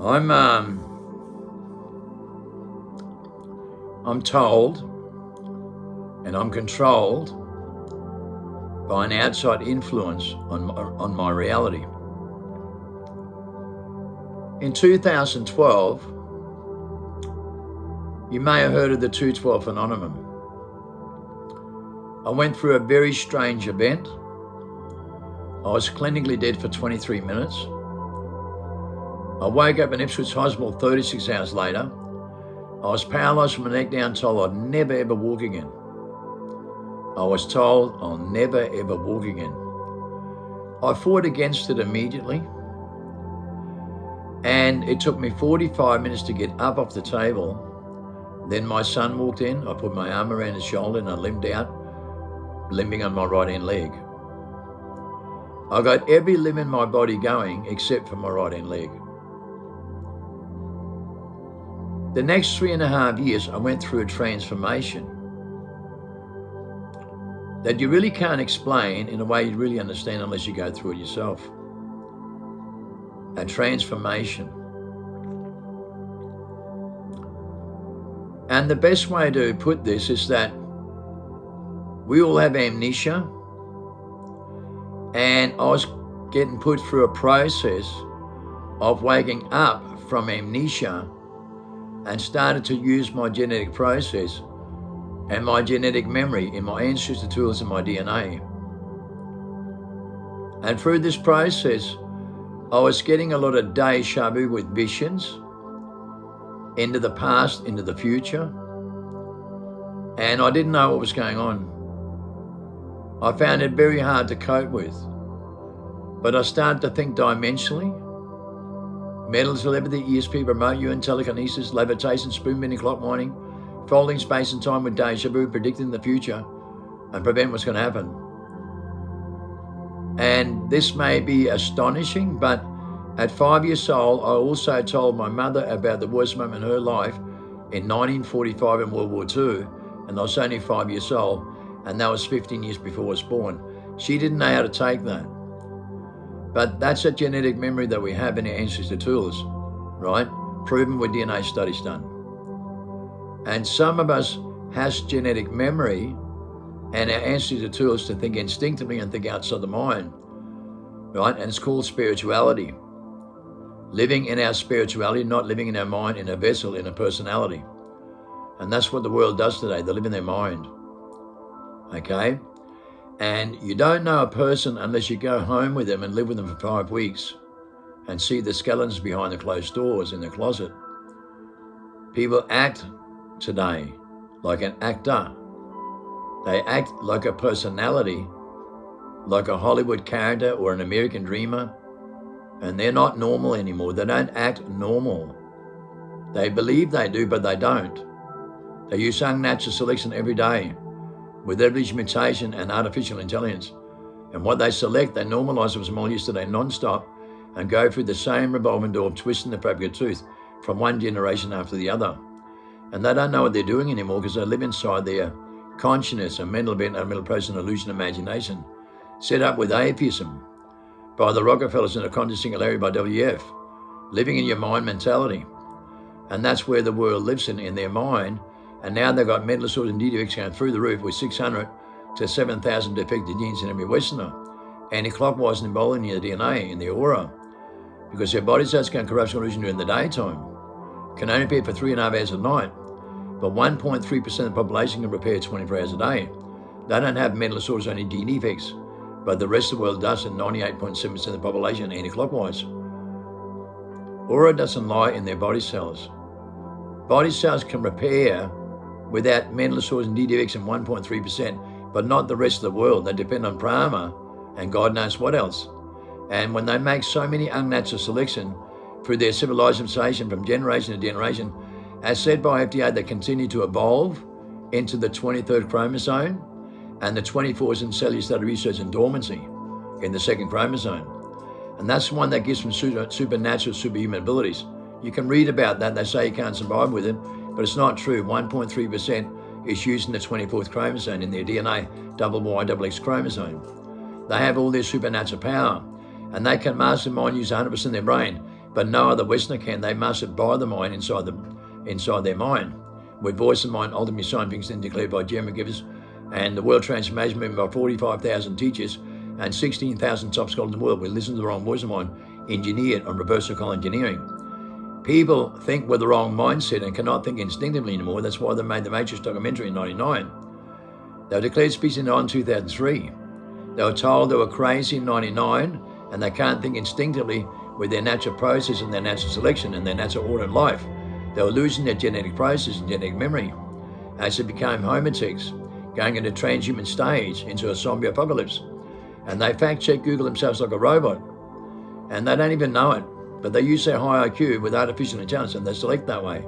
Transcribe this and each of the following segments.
I'm told and I'm controlled by an outside influence on my reality. In 2012, you may have heard of the 212 phenomenon. I went through a very strange event. I was clinically dead for 23 minutes. I woke up in Ipswich Hospital 36 hours later. I was paralysed from the neck down, told I'd never ever walk again. I was told I'll never ever walk again. I fought against it immediately. And it took me 45 minutes to get up off the table. Then my son walked in. I put my arm around his shoulder and I limped out, limping on my right hand leg. I got every limb in my body going except for my right hand leg. The next 3.5 years, I went through a transformation that you really can't explain in a way you really understand unless you go through it yourself. A transformation. And the best way to put this is that we all have amnesia, and I was getting put through a process of waking up from amnesia and started to use my genetic process and my genetic memory in my ancestor tools in my DNA. And through this process, I was getting a lot of deja vu with visions into the past, into the future, and I didn't know what was going on. I found it very hard to cope with, but I started to think dimensionally. Mental telepathy, ESP, remote UN, telekinesis, levitation, spoon bending, clock winding, folding space and time with deja vu, predicting the future and prevent what's going to happen. And this may be astonishing, but at 5 years old, I also told my mother about the worst moment in her life in 1945 in World War II, and I was only 5 years old, and that was 15 years before I was born. She didn't know how to take that. But that's a genetic memory that we have in our ancestor tools, right? Proven with DNA studies done. And some of us has genetic memory and our ancestor tools to think instinctively and think outside the mind, right? And it's called spirituality. Living in our spirituality, not living in our mind, in a vessel, in a personality. And that's what the world does today. They live in their mind, okay? And you don't know a person unless you go home with them and live with them for 5 weeks and see the skeletons behind the closed doors in the closet. People act today like an actor. They act like a personality, like a Hollywood character or an American dreamer, and they're not normal anymore. They don't act normal. They believe they do, but they don't. They use unnatural selection every day with evolution, mutation, and artificial intelligence. And what they select, they normalize it as small yesterday non-stop and go through the same revolving door of twisting the propagate tooth from one generation after the other. And they don't know what they're doing anymore because they live inside their consciousness, a mental event, a mental process, an illusion, imagination, set up with atheism by the Rockefellers in a quantum singularity by WF, living in your mind mentality. And that's where the world lives in their mind. And now they've got mental disorders and defects going through the roof with 600 to 7,000 defective genes in every Westerner, anti-clockwise and emboldening their DNA in the aura, because their body starts going corruption illusion during the daytime, can only repair for 3.5 hours at night, but 1.3% of the population can repair 24 hours a day. They don't have mental disorders, only gene defects, but the rest of the world does, and 98.7% of the population anti-clockwise. Aura doesn't lie in their body cells. Body cells can repair without mental disorders and defects and 1.3%, but not the rest of the world. They depend on Brahma and God knows what else. And when they make so many unnatural selection through their civilization from generation to generation, as said by FDA, they continue to evolve into the 23rd chromosome, and the 24 is in cellular study research and dormancy in the 2nd chromosome. And that's the one that gives them supernatural, superhuman abilities. You can read about that. They say you can't survive with it, but it's not true. 1.3% is used in the 24th chromosome in their DNA, XY XX chromosome. They have all their supernatural power, and they can mastermind use 100% of their brain. but no other Westerner can. They master it by the mind inside their mind. With voice and mind, ultimately sign things then declared by Jeremy Givers and the World Transformation Movement by 45,000 teachers and 16,000 top scholars in the world. We listen to the wrong voice of mind, engineered on reverse psychology engineering. People think with the wrong mindset and cannot think instinctively anymore. That's why they made the Matrix documentary in 1999. They were declared species in 2003. They were told they were crazy in 1999 and they can't think instinctively with their natural process and their natural selection and their natural order in life. They were losing their genetic process and genetic memory as it became homotechs, going into transhuman stage, into a zombie apocalypse. And they fact-check Google themselves like a robot. And they don't even know it, but they use their high IQ with artificial intelligence and they select that way.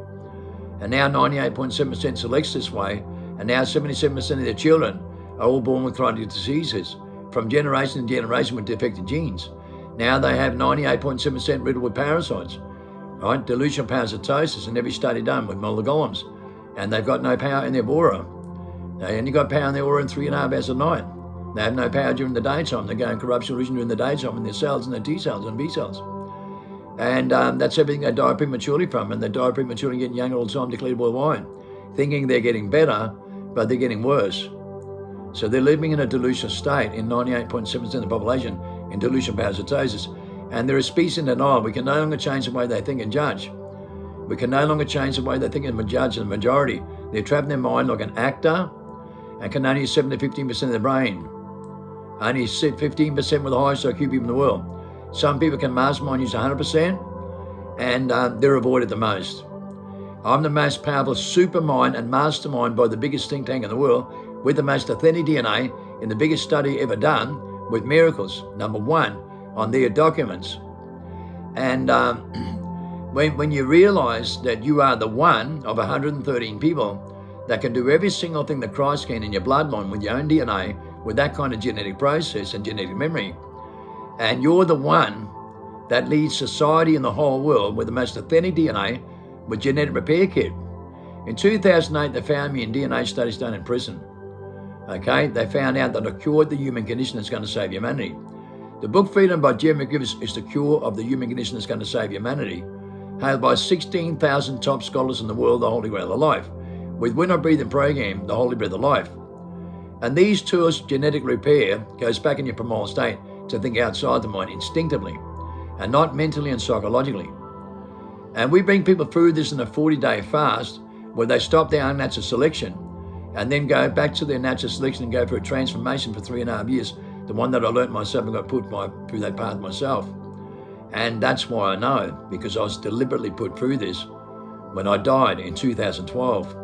And now 98.7% selects this way, and now 77% of their children are all born with chronic diseases from generation to generation with defective genes. Now they have 98.7% riddled with parasites, right? Delusional parasitosis in every study done with molar golems. And they've got no power in their aura. They only got power in their aura in 3.5 hours a night. They have no power during the daytime. They go in corruption illusion during the daytime in their cells and their T cells and B cells. And that's everything they die prematurely from. And they die prematurely getting younger all the time, declared worldwide, thinking they're getting better, but they're getting worse. So they're living in a delusional state in 98.7% of the population in delusional parasitosis. And they're a species in denial. We can no longer change the way they think and judge. We can no longer change the way they think and judge the majority. They're trapped in their mind like an actor and can only use 7 to 15% of their brain. Only 15% with the highest IQ people in the world. Some people can mastermind use 100% and they're avoided the most. I'm the most powerful supermind and mastermind by the biggest think tank in the world with the most authentic DNA in the biggest study ever done with miracles, number one, on their documents. And when you realize that you are the one of 113 people that can do every single thing that Christ can in your bloodline with your own DNA, with that kind of genetic process and genetic memory, and you're the one that leads society in the whole world with the most authentic DNA with genetic repair kit. In 2008, they found me in DNA studies done in prison. Okay, they found out that I cured the human condition that's going to save humanity. The book Freedom by Jeremy Givers is the cure of the human condition that's going to save humanity, hailed by 16,000 top scholars in the world, the Holy Grail of Life, with When I Breathe and Program, the Holy Breath of Life. And these tools, genetic repair, goes back in your primal state to think outside the mind instinctively and not mentally and psychologically. And we bring people through this in a 40-day fast where they stop their unnatural selection and then go back to their natural selection and go through a transformation for 3.5 years, the one that I learned myself and got put through that path myself. And that's why I know, because I was deliberately put through this when I died in 2012.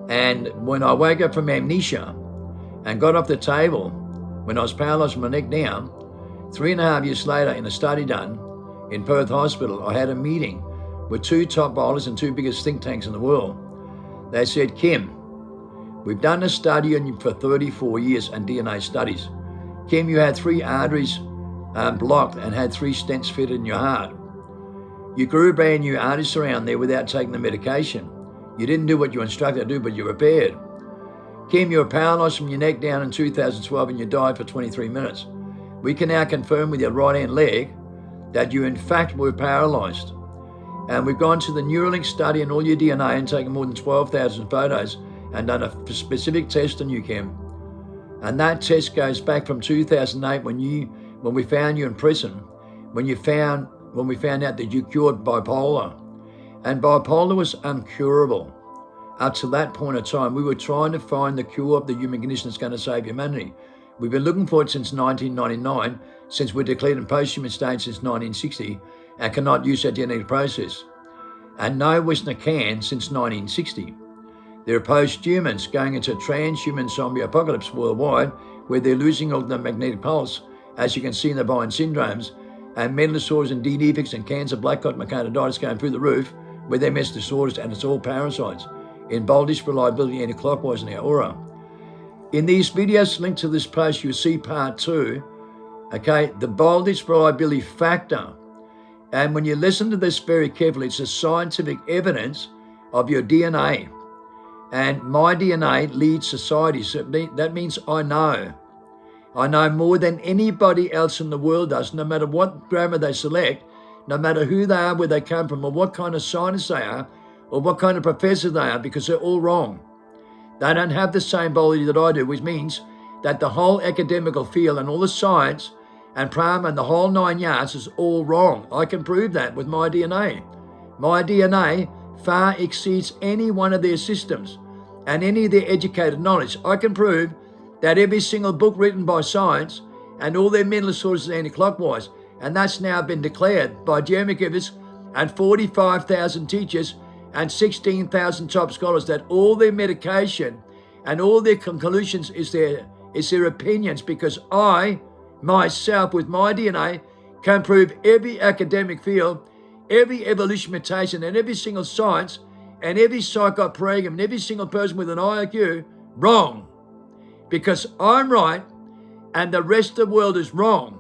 And when I woke up from amnesia and got off the table, when I was paralyzed from my neck down, 3.5 years later in a study done in Perth Hospital, I had a meeting with 2 top biologists and 2 biggest think tanks in the world. They said, Kim, we've done a study on you for 34 years and DNA studies. Kim, you had 3 arteries blocked and had 3 stents fitted in your heart. You grew brand new arteries around there without taking the medication. You didn't do what you were instructed to do, but you repaired. Kim, you were paralyzed from your neck down in 2012 and you died for 23 minutes. We can now confirm with your right hand leg that you in fact were paralyzed. And we've gone to the Neuralink study and all your DNA and taken more than 12,000 photos and done a specific test on you, Kim. And that test goes back from 2008 when we found you in prison, when we found out that you cured bipolar. And bipolar was uncurable. Up to that point of time, we were trying to find the cure of the human condition that's going to save humanity. We've been looking for it since 1999, since we're declared in post-human state since 1960, and cannot use that genetic process. And no Westerner can since 1960. There are post-humans going into a transhuman zombie apocalypse worldwide, where they're losing all the magnetic pulse, as you can see in the Bind syndromes, and mental disorders and D defects and cancer, black clot, myocarditis going through the roof with MS disorders, and it's all parasites in voltage, reliability, anti-clockwise in our aura. In these videos linked to this post, you'll see part 2, okay, the voltage reliability factor. And when you listen to this very carefully, it's the scientific evidence of your DNA. And my DNA leads society. So that means I know more than anybody else in the world does, no matter what grammar they select, no matter who they are, where they come from, or what kind of scientists they are, or what kind of professor they are, because they're all wrong. They don't have the same biology that I do, which means that the whole academical field and all the science and pram and the whole 9 yards is all wrong. I can prove that with my DNA. My DNA far exceeds any one of their systems and any of their educated knowledge. I can prove that every single book written by science and all their mental sources are anti-clockwise. And that's now been declared by Jeremy Givers and 45,000 teachers and 16,000 top scholars, that all their medication and all their conclusions is their opinions, because I, myself, with my DNA, can prove every academic field, every evolution mutation, and every single science, and every psych program, and every single person with an IQ wrong. Because I'm right, and the rest of the world is wrong.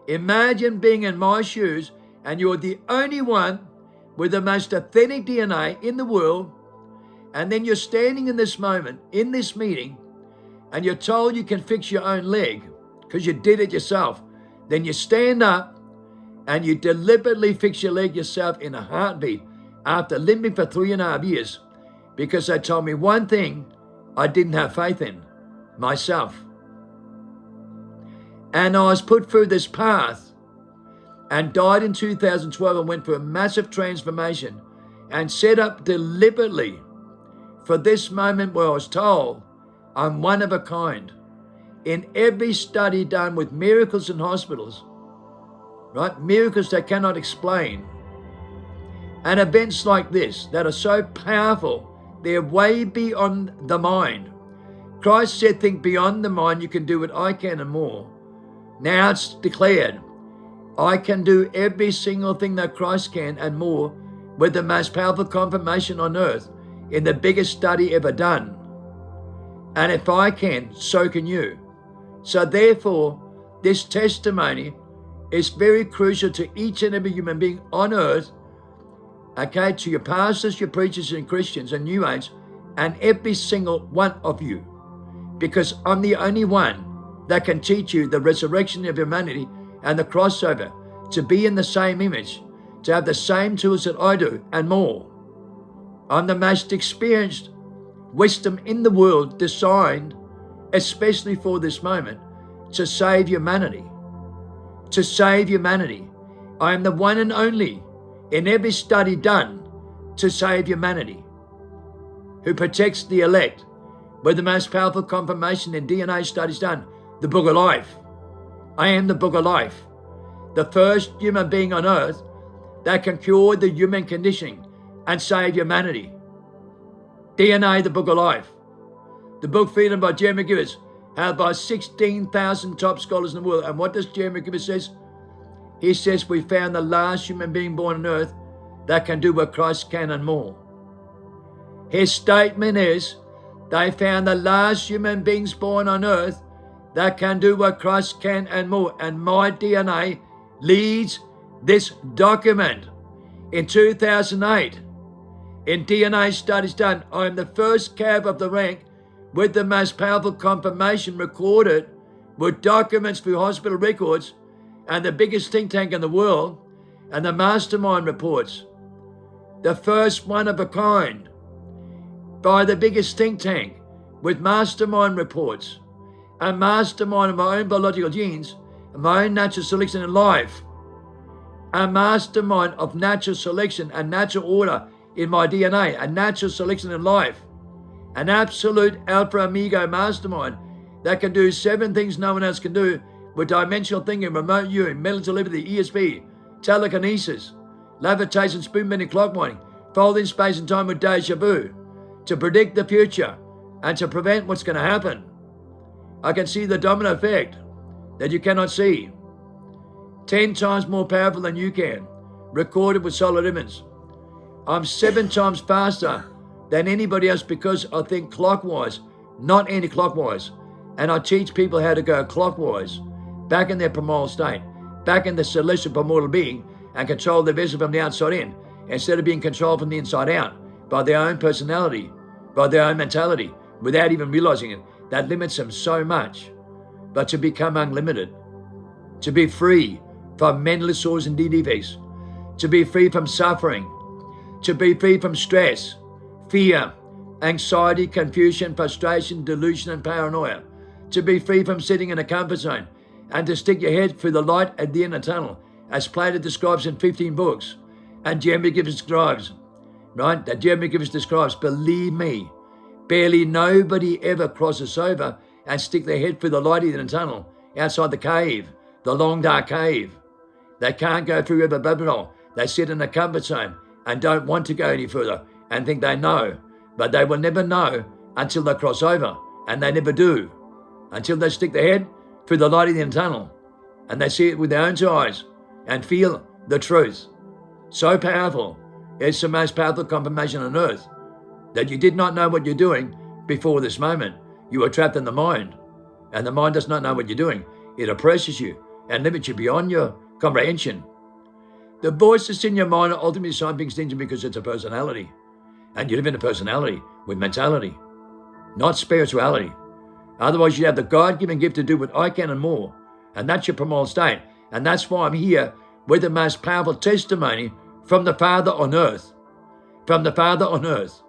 Imagine being in my shoes, and you're the only one with the most authentic DNA in the world, and then you're standing in this moment, in this meeting, and you're told you can fix your own leg because you did it yourself. Then you stand up and you deliberately fix your leg yourself in a heartbeat after limping for 3.5 years, because they told me one thing I didn't have faith in, myself. And I was put through this path and died in 2012 and went for a massive transformation and set up deliberately for this moment where I was told I'm one of a kind. In every study done with miracles in hospitals, right? Miracles they cannot explain. And events like this that are so powerful, they're way beyond the mind. Christ said, think beyond the mind, you can do what I can and more. Now it's declared, I can do every single thing that Christ can and more, with the most powerful confirmation on earth in the biggest study ever done. And if I can, so can you. So therefore, this testimony is very crucial to each and every human being on earth, okay, to your pastors, your preachers and Christians and New Age, and every single one of you. Because I'm the only one that can teach you the resurrection of humanity and the crossover, to be in the same image, to have the same tools that I do and more. I'm the most experienced wisdom in the world, designed especially for this moment, to save humanity. To save humanity. I am the one and only in every study done to save humanity, who protects the elect with the most powerful confirmation in DNA studies done, the Book of Life. I am the Book of Life, the first human being on earth that can cure the human conditioning and save humanity. DNA, the Book of Life. The book written by Jeremy Givers, held by 16,000 top scholars in the world. And what does Jeremy Givers say? He says, we found the last human being born on earth that can do what Christ can and more. His statement is, they found the last human beings born on earth that can do what Christ can and more. And my DNA leads this document. In 2008, in DNA studies done, I am the first cab of the rank with the most powerful confirmation recorded with documents through hospital records and the biggest think tank in the world and the mastermind reports. The first one of a kind by the biggest think tank with mastermind reports, a mastermind of my own biological genes, my own natural selection in life, a mastermind of natural selection and natural order in my DNA, a natural selection in life, an absolute alpha amigo mastermind that can do 7 things no one else can do with dimensional thinking, remote viewing, mental telepathy, ESP, telekinesis, levitation, spoon bending, clock winding, folding space and time with deja vu, to predict the future and to prevent what's going to happen. I can see the domino effect that you cannot see. 10 times more powerful than you can, recorded with solid evidence. I'm 7 times faster than anybody else because I think clockwise, not anti-clockwise. And I teach people how to go clockwise, back in their primordial state, back in the celestial primordial being, and control their vessel from the outside in, instead of being controlled from the inside out by their own personality, by their own mentality, without even realizing it. That limits them so much. But to become unlimited, to be free from mental disorders and defects, to be free from suffering, to be free from stress, fear, anxiety, confusion, frustration, delusion, and paranoia, to be free from sitting in a comfort zone, and to stick your head through the light at the end of the tunnel, as Plato describes in 15 books, and Jeremy Gibbs describes, right? That Jeremy Gibbs describes, believe me, barely nobody ever crosses over and stick their head through the light in the tunnel outside the cave, the long dark cave. They can't go through River Babylon. They sit in a comfort zone and don't want to go any further and think they know, but they will never know until they cross over, and they never do, until they stick their head through the light in the tunnel and they see it with their own eyes and feel the truth. So powerful. It's the most powerful confirmation on earth that you did not know what you're doing before this moment. You were trapped in the mind, and the mind does not know what you're doing. It oppresses you and limits you beyond your comprehension. The voices in your mind are ultimately assigned extinction because it's a personality, and you live in a personality with mentality, not spirituality. Otherwise, you'd have the God-given gift to do what I can and more, and that's your primal state. And that's why I'm here with the most powerful testimony from the Father on earth. From the Father on earth.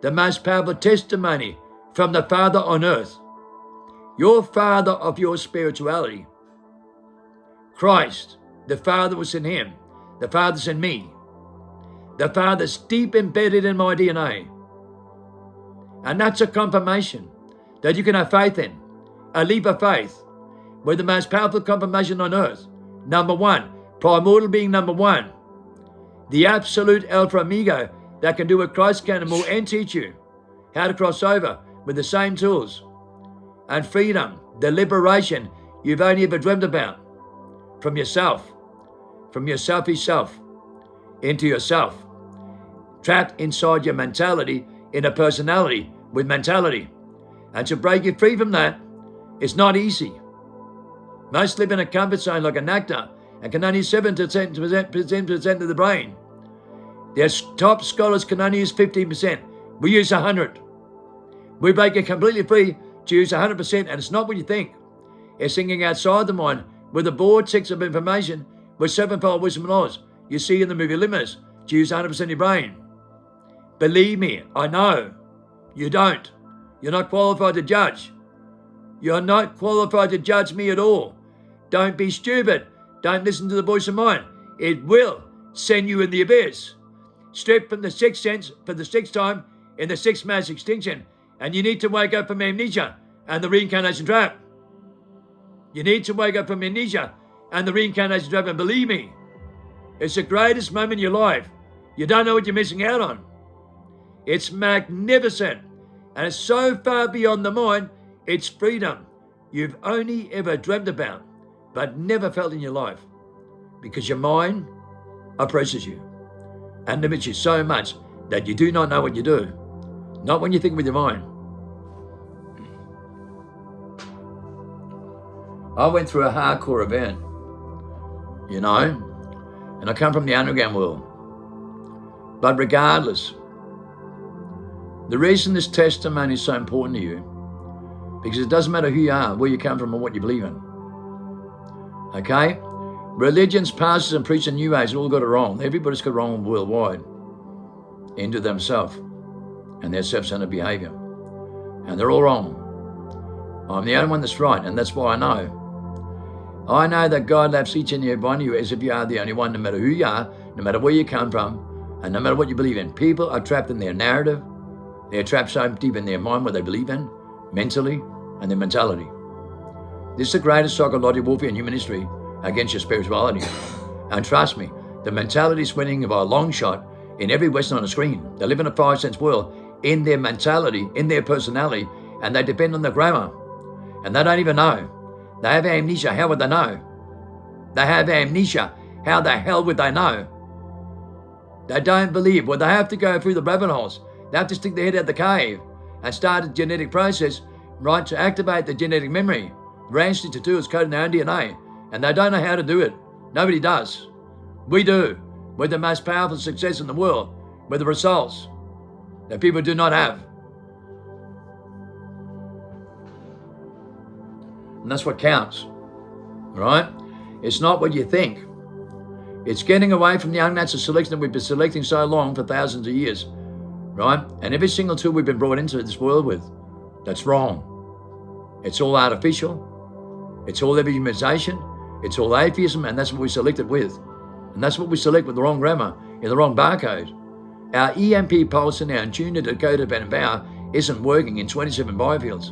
The most powerful testimony from the Father on earth. Your Father of your spirituality. Christ, the Father was in him. The Father's in me. The Father's deep embedded in my DNA. And that's a confirmation that you can have faith in. A leap of faith. With the most powerful confirmation on earth. Number one, primordial being number one. The absolute Alpha Amigo that can do what Christ can and more, and teach you how to cross over with the same tools. And freedom, the liberation you've only ever dreamed about. From yourself. From your selfish self. Into yourself. Trapped inside your mentality in a personality with mentality. And to break you free from that is not easy. Most live in a comfort zone like an actor and can only use 7% of the brain. Their top scholars can only use 15%. We use 100. We break it completely free to use 100%, and it's not what you think. It's thinking outside the mind with a vortex of information with sevenfold wisdom and knowledge. You see in the movie Limits, to use 100% of your brain. Believe me, I know. You don't. You're not qualified to judge. You're not qualified to judge me at all. Don't be stupid. Don't listen to the voice of mine. It will send you in the abyss. Stripped from the sixth sense for the sixth time in the sixth mass extinction. And you need to wake up from amnesia and the reincarnation trap. You need to wake up from amnesia and the reincarnation trap, and believe me, it's the greatest moment in your life. You don't know what you're missing out on. It's magnificent. And it's so far beyond the mind, it's freedom you've only ever dreamt about, but never felt in your life. Because your mind oppresses you and limits you so much that you do not know what you do. Not when you think with your mind. I went through a hardcore event, you know, and I come from the underground world. But regardless, the reason this testimony is so important to you, because it doesn't matter who you are, where you come from, or what you believe in. Okay? Religions, pastors, and preachers, and New Age all got it wrong. Everybody's got it wrong worldwide. Into themselves and their self-centered behavior. And they're all wrong. I'm the only one that's right, and that's why I know. I know that God loves each and every one of you as if you are the only one, no matter who you are, no matter where you come from, and no matter what you believe in. People are trapped in their narrative. They're trapped so deep in their mind, what they believe in, mentally, and their mentality. This is the greatest psychological warfare in human history against your spirituality. And trust me, the mentality is winning by a long shot in every Western on the screen. They live in a 5 sense world in their mentality, in their personality, and they depend on the grammar. And they don't even know. They have amnesia. How would they know? They have amnesia. How the hell would they know? They don't believe. Well, they have to go through the rabbit holes. They have to stick their head out the cave and start a genetic process, right, to activate the genetic memory. The ancestors to do is coded in their own DNA, and they don't know how to do it. Nobody does. We do. We're the most powerful success in the world with the results that people do not have. And that's what counts, right? It's not what you think. It's getting away from the unnatural selection that we've been selecting so long for thousands of years, right? And every single tool we've been brought into this world with, that's wrong. It's all artificial. It's all evolutionization. It's all atheism, and that's what we selected with. And that's what we select with the wrong grammar, in the wrong barcode. Our EMP pulse and our tuned to codependent power isn't working in 27 biofields.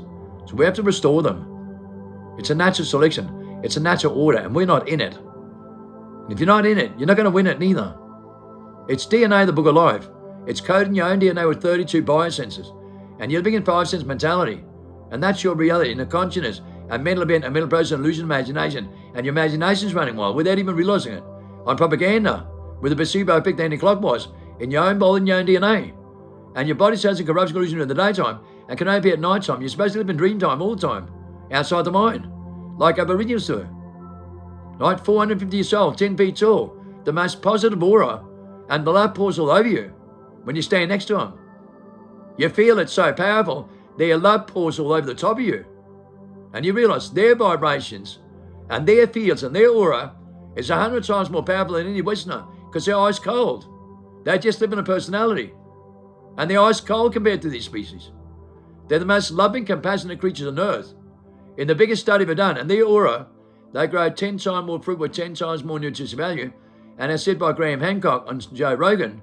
So we have to restore them. It's a natural selection. It's a natural order, and we're not in it. And if you're not in it, you're not going to win it neither. It's DNA, the book of life. It's coding your own DNA with 32 biosensors. And you're living in 5 sense mentality. And that's your reality, in a consciousness, a mental event, a mental process, an illusion, imagination. And your imagination's running wild without even realizing it. On propaganda, with a placebo effect anti-clockwise, in your own body and your own DNA. And your body starts in corruption illusion in the daytime and can only be at night time. You're supposed to live in dream time all the time, outside the mind, like Aboriginals do. Right? 450 years old, 10 feet tall, the most positive aura, and the love pours all over you when you stand next to them. You feel it so powerful, their love pours all over the top of you. And you realize their vibrations and their fields and their aura is 100 times more powerful than any Westerner, because they're ice cold. They just live in a personality. And they're ice cold compared to these species. They're the most loving, compassionate creatures on earth. In the biggest study ever done, and their aura, they grow 10 times more fruit with 10 times more nutritional value. And as said by Graham Hancock on Joe Rogan,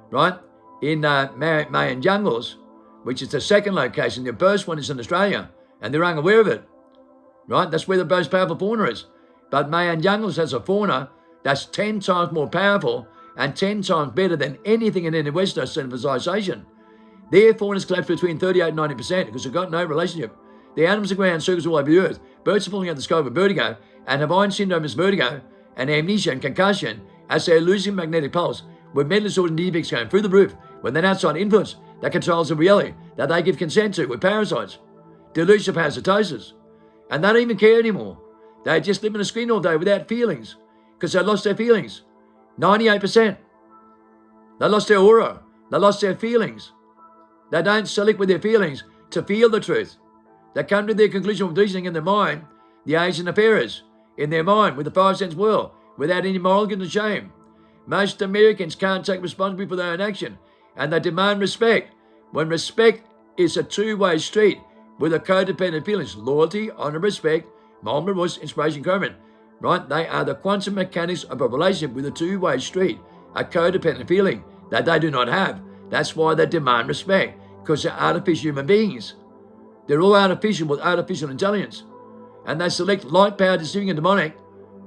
right, in Mayan jungles, which is the second location, the first one is in Australia, and they're unaware of it, right? That's where the most powerful fauna is. But Mayan jungles has a fauna that's 10 times more powerful and 10 times better than anything in any Western civilization. Their fauna is collapsed between 38 and 90% because they've got no relationship. The animals are ground circles all over the earth. Birds are falling out the sky with vertigo, and Hawaiian syndrome is vertigo, and amnesia and concussion as they're losing magnetic pulse, with mental disorders and defects going through the roof with an outside influence that controls the reality that they give consent to with parasites, delusional parasitosis. And they don't even care anymore. They just live in a screen all day without feelings because they lost their feelings. 98%. They lost their aura. They lost their feelings. They don't select with their feelings to feel the truth. They come to their conclusion with reasoning in their mind, the age and affairs, in their mind, with the 5 sense world, without any moral guilt and shame. Most Americans can't take responsibility for their own action, and they demand respect, when respect is a two-way street with a codependent feelings, loyalty, honor, respect, moral remorse, inspiration, encouragement. Right? They are the quantum mechanics of a relationship with a two-way street, a codependent feeling that they do not have. That's why they demand respect, because they're artificial human beings. They're all artificial with artificial intelligence. And they select light, power, deceiving, and demonic,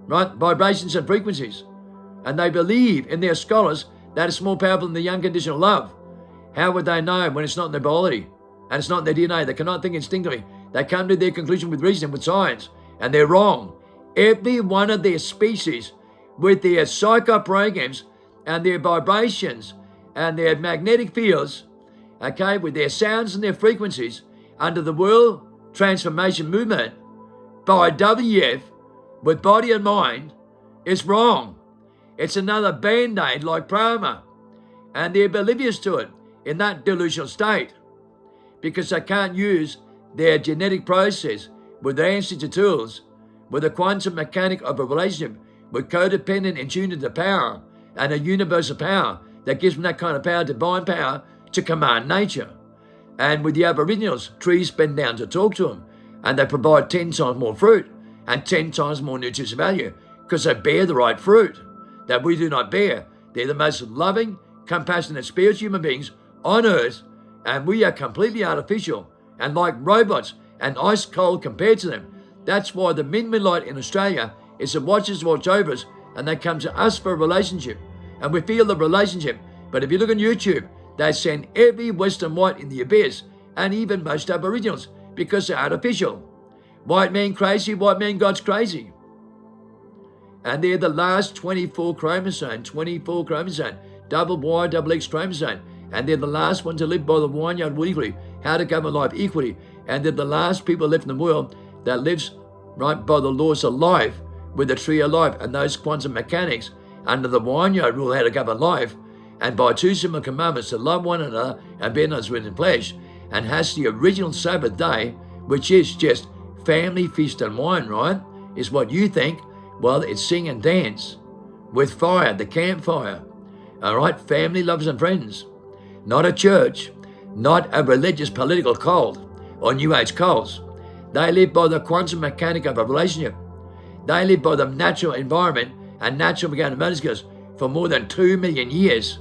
right, vibrations and frequencies. And they believe in their scholars that it's more powerful than the unconditional love. How would they know when it's not in their biology and it's not in their DNA? They cannot think instinctively. They come to their conclusion with reason, with science, and they're wrong. Every one of their species, with their psycho programs and their vibrations and their magnetic fields, okay, with their sounds and their frequencies, under the World Transformation Movement by WF, with body and mind, is wrong. It's another band-aid like Prama, and they're oblivious to it in that delusional state because they can't use their genetic process with their ancestral tools, with the quantum mechanic of a relationship, with codependent and tuned into power and a universal power that gives them that kind of power, divine power, to command nature. And with the Aboriginals, trees bend down to talk to them, and they provide 10 times more fruit and 10 times more nutritious value because they bear the right fruit that we do not bear. They're the most loving, compassionate, spiritual human beings on earth, and we are completely artificial and like robots and ice cold compared to them. That's why the midlight in Australia is the watchers watch over us, and they come to us for a relationship, and we feel the relationship. But if you look on YouTube, they send every Western white in the abyss, and even most Aboriginals, because they're artificial. White man crazy, white man God's crazy. And they're the last 24 chromosome, double Y, double X chromosome. And they're the last one to live by the Wynyard rule equally, how to govern life equally. And they're the last people left in the world that lives right by the laws of life, with the tree of life and those quantum mechanics under the Wynyard rule, how to govern life, and by 2 simple commandments to love one another and bear others within flesh, and has the original Sabbath day, which is just family feast and wine, right? Is what you think. Well, it's sing and dance. with fire, the campfire. All right, family, lovers, and friends. Not a church, not a religious political cult or New Age cults. They live by the quantum mechanic of a relationship. They live by the natural environment and natural mechanical molecules for more than 2 million years.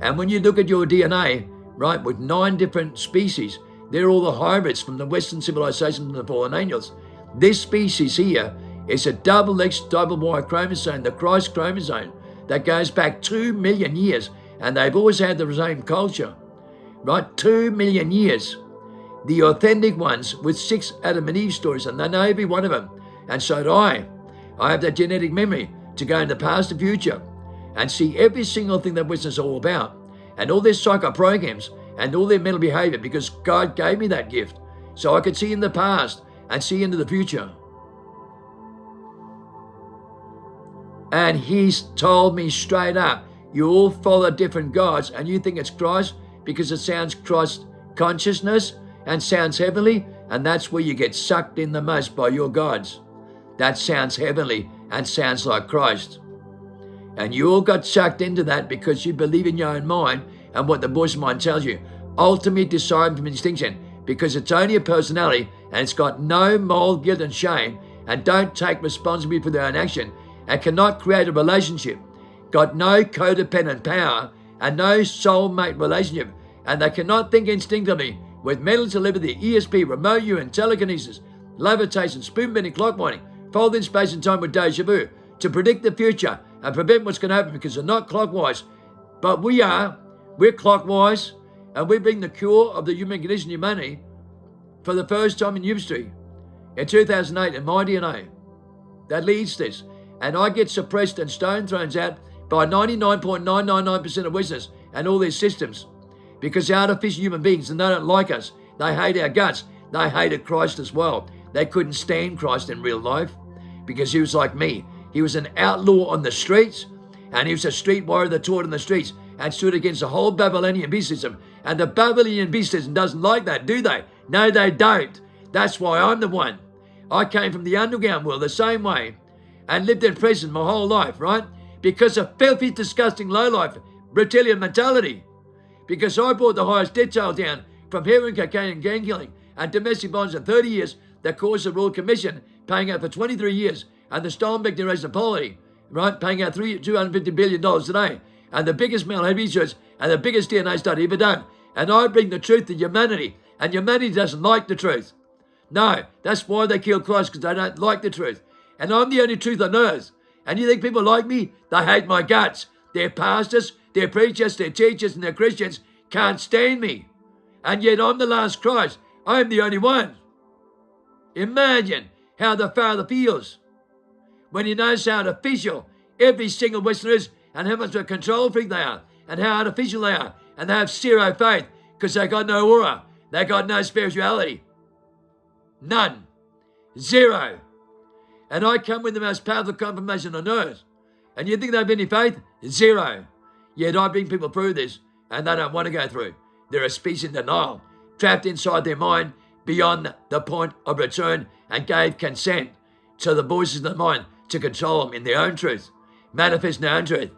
And when you look at your DNA, right, with 9 different species, they're all the hybrids from the Western civilization and the fallen angels. This species here is a double X, double Y chromosome, the Christ chromosome, that goes back 2 million years. And they've always had the same culture, right? 2 million years. The authentic ones with 6 Adam and Eve stories, and they know every one of them. And so do I. I have that genetic memory to go in the past and future and see every single thing that Western is all about, and all their psycho programs and all their mental behavior, because God gave me that gift so I could see in the past and see into the future. And he's told me straight up, you all follow different gods and you think it's Christ because it sounds Christ consciousness and sounds heavenly, and that's where you get sucked in the most by your gods. That sounds heavenly and sounds like Christ. And you all got sucked into that because you believe in your own mind and what the voice of mind tells you. Ultimately decided from extinction, because it's only a personality and it's got no moral guilt and shame and don't take responsibility for their own action and cannot create a relationship, got no codependent power and no soulmate relationship, and they cannot think instinctively with mental telepathy, ESP, remote viewing, telekinesis, levitation, spoon bending, clock winding, folding space and time with deja vu to predict the future and prevent what's going to happen, because they're not clockwise. But we're clockwise, and we bring the cure of the human condition, humanity, for the first time in history in 2008 in my DNA. That leads this. And I get suppressed and stone thrown out by 99.999% of Westerners and all their systems, because they're artificial human beings and they don't like us. They hate our guts. They hated Christ as well. They couldn't stand Christ in real life because he was like me. He was an outlaw on the streets, and he was a street warrior that taught in the streets and stood against the whole Babylonian beast system. And the Babylonian beast system doesn't like that, do they? No, they don't. That's why I'm the one. I came from the underground world the same way and lived in prison my whole life, right? Because of filthy, disgusting, low-life reptilian mentality. Because I brought the highest death toll down from heroin, cocaine, and gang killing and domestic violence in 30 years that caused the Royal Commission paying out for 23 years, and the Stoltenberg Declaration of Poverty, right, paying out $250 billion today, and the biggest mental health research and the biggest DNA study ever done. And I bring the truth to humanity, and humanity doesn't like the truth. No, that's why they kill Christ, because they don't like the truth. And I'm the only truth on earth. And you think people like me? They hate my guts. Their pastors, their preachers, their teachers, and their Christians can't stand me. And yet I'm the last Christ. I'm the only one. Imagine how the Father feels when he knows how artificial every single Westerner is, and how much of a control freak they are, and how artificial they are, and they have zero faith because they got no aura. They got no spirituality. None. Zero. And I come with the most powerful confirmation on earth. And you think they have any faith? Zero. Yet I bring people through this, and they don't want to go through. They're a species in denial, trapped inside their mind beyond the point of return, and gave consent to the voices of the mind to control them in their own truth, manifest their own truth,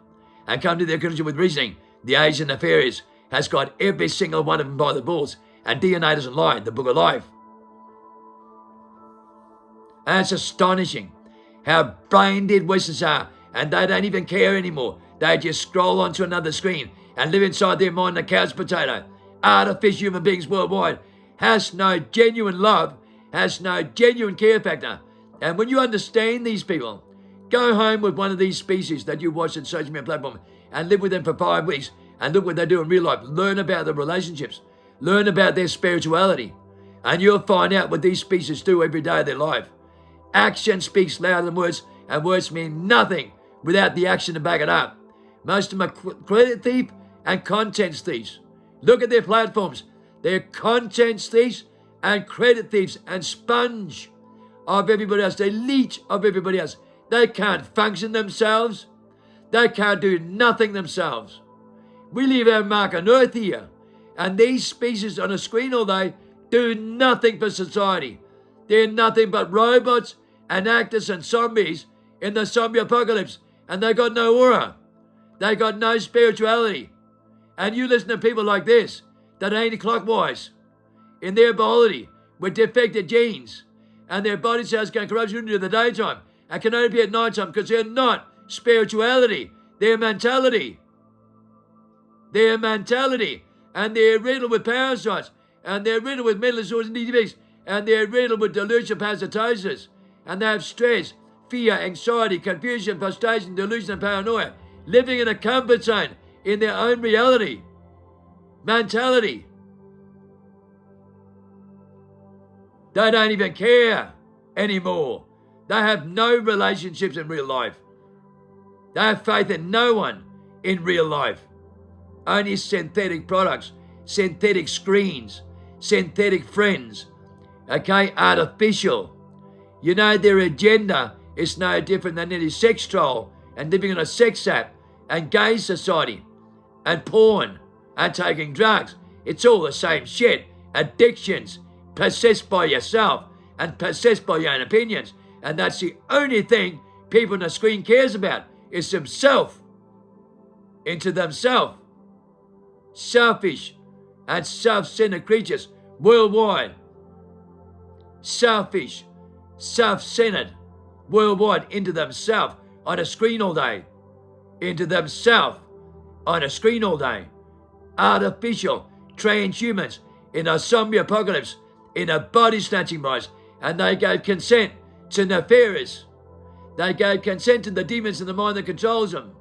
and come to their conclusion with reasoning. The age and nefarious has got every single one of them by the balls, and DNA doesn't lie, the book of life. And it's astonishing how brain dead Westerners are, and they don't even care anymore. They just scroll onto another screen and live inside their mind a couch potato. Artificial human beings worldwide has no genuine love, has no genuine care factor. And when you understand these people, go home with one of these species that you watch on social media platform and live with them for 5 weeks and look what they do in real life. Learn about the relationships. Learn about their spirituality. And you'll find out what these species do every day of their life. Action speaks louder than words, and words mean nothing without the action to back it up. Most of them are credit thieves and content thieves. Look at their platforms. They're content thieves and credit thieves and sponge of everybody else. They leech of everybody else. They can't function themselves. They can't do nothing themselves. We leave our mark on earth here, and these species on a screen all day do nothing for society. They're nothing but robots and actors and zombies in the zombie apocalypse, And they got no aura. They got no spirituality. And you listen to people like this that are anti-clockwise in their biology with defective genes, and their body cells can corrupt into the daytime and can only be at night time because they're not spirituality. They're mentality. They're mentality. And they're riddled with parasites, and they're riddled with mental disorders and defects, and they're riddled with delusion, parasitosis, and they have stress, fear, anxiety, confusion, frustration, delusion, and paranoia, living in a comfort zone in their own reality. Mentality. They don't even care anymore. They have no relationships in real life. They have faith in no one in real life. Only synthetic products, synthetic screens, synthetic friends, okay, artificial. You know, their agenda is no different than any sex troll and living in a sex app and gay society and porn and taking drugs. It's all the same shit. Addictions, possessed by yourself and possessed by your own opinions. And that's the only thing people on the screen cares about, is themselves, into themselves. Selfish and self-centered creatures worldwide. Selfish, self-centered, worldwide, into themselves on a screen all day. Into themselves on a screen all day. Artificial transhumans in a zombie apocalypse, in a body-snatching rise, and they gave consent to nefarious. They gave consent to the demons in the mind that controls them.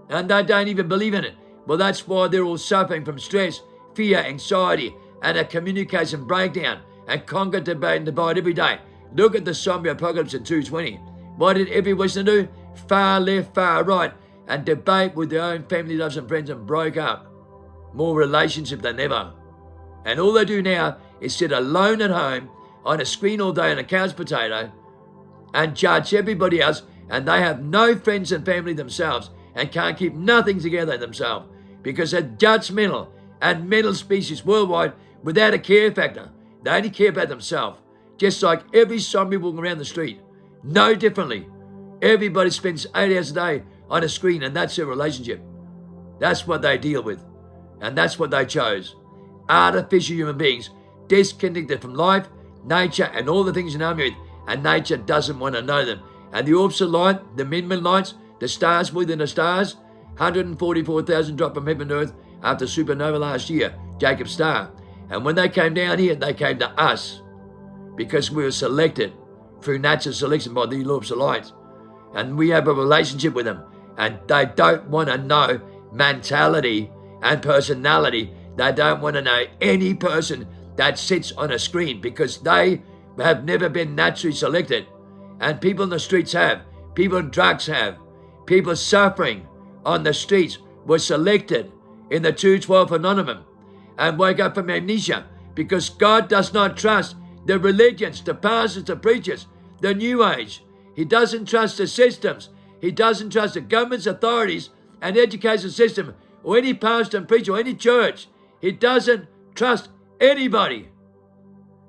And they don't even believe in it. Well, that's why they're all suffering from stress, fear, anxiety, and a communication breakdown, and conquer, debate, and divide every day. Look at the zombie apocalypse in 220. What did every Western do? Far left, far right, and debate with their own family, loves, and friends, and broke up. More relationship than ever. And all they do now is sit alone at home on a screen all day on a couch potato and judge everybody else, and they have no friends and family themselves and can't keep nothing together themselves because they're judgmental and mental species worldwide without a care factor. They only care about themselves, just like every zombie walking around the street. No differently. Everybody spends 8 hours a day on a screen, and that's their relationship. That's what they deal with, and that's what they chose. Artificial human beings, disconnected from life, nature, and all the things in harmony with, and nature doesn't want to know them. And the orbs of light, the midnight lights, the stars within the stars, 144,000 dropped from heaven to earth after supernova last year, Jacob's star. And when they came down here, they came to us because we were selected through natural selection by the orbs of light. And we have a relationship with them. And they don't want to know mentality and personality. They don't want to know any person that sits on a screen because they have never been naturally selected. And people in the streets have. People in drugs have. People suffering on the streets were selected in the 212 phenomenon and wake up from amnesia because God does not trust the religions, the pastors, the preachers, the New Age. He doesn't trust the systems. He doesn't trust the government's authorities and education system or any pastor and preacher or any church. He doesn't trust anybody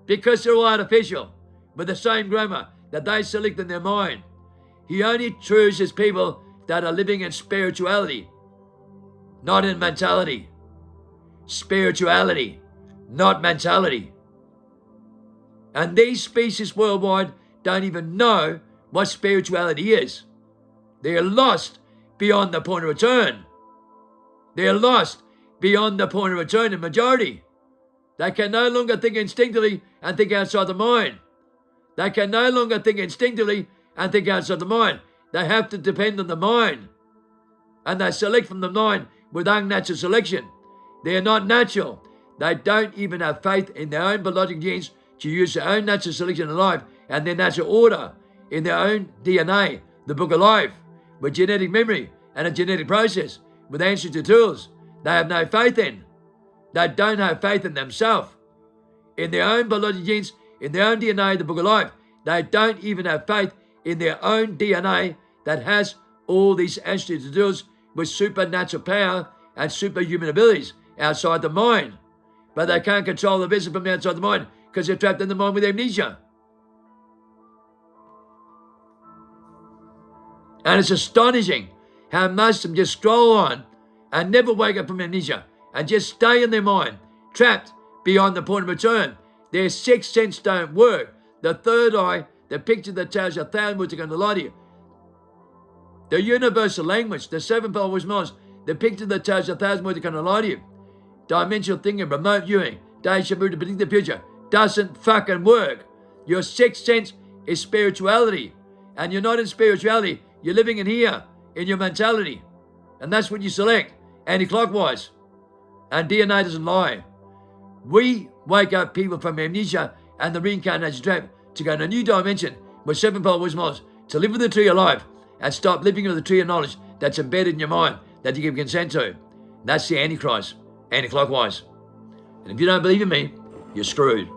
because they're all artificial with the same grammar that they select in their mind. He only chooses people that are living in spirituality, not in mentality. Spirituality, not mentality. And these species worldwide don't even know what spirituality is. They're lost beyond the point of return. They're lost beyond the point of return in majority. They can no longer think instinctively and think outside the mind. They can no longer think instinctively and think outside the mind. They have to depend on the mind. And they select from the mind with unnatural selection. They are not natural. They don't even have faith in their own biological genes to use their own natural selection in life and their natural order in their own DNA, the book of life, with genetic memory and a genetic process, with ancestry tools. They have no faith in. They don't have faith in themselves, in their own biological genes, in their own DNA, the book of life. They don't even have faith in their own DNA that has all these ancestry tools with supernatural power and superhuman abilities outside the mind. But they can't control the vessel from outside the mind because they're trapped in the mind with amnesia. And it's astonishing how most of them just scroll on and never wake up from amnesia and just stay in their mind, trapped beyond the point of return. Their sixth sense don't work. The third eye, the picture that tells you 1,000 words are going to lie to you. The universal language, the sevenfold wisdom, the picture that tells you 1,000 words are going to lie to you. Dimensional thinking, remote viewing, deja vu to predict the future, doesn't fucking work. Your sixth sense is spirituality. And you're not in spirituality, you're living in here, in your mentality. And that's what you select, anti-clockwise. And DNA doesn't lie. We wake up people from amnesia and the reincarnation trap to go in a new dimension with sevenfold wisdom, to live with the tree of life and stop living with the tree of knowledge that's embedded in your mind that you give consent to. That's the Antichrist, anti-clockwise. And if you don't believe in me, you're screwed.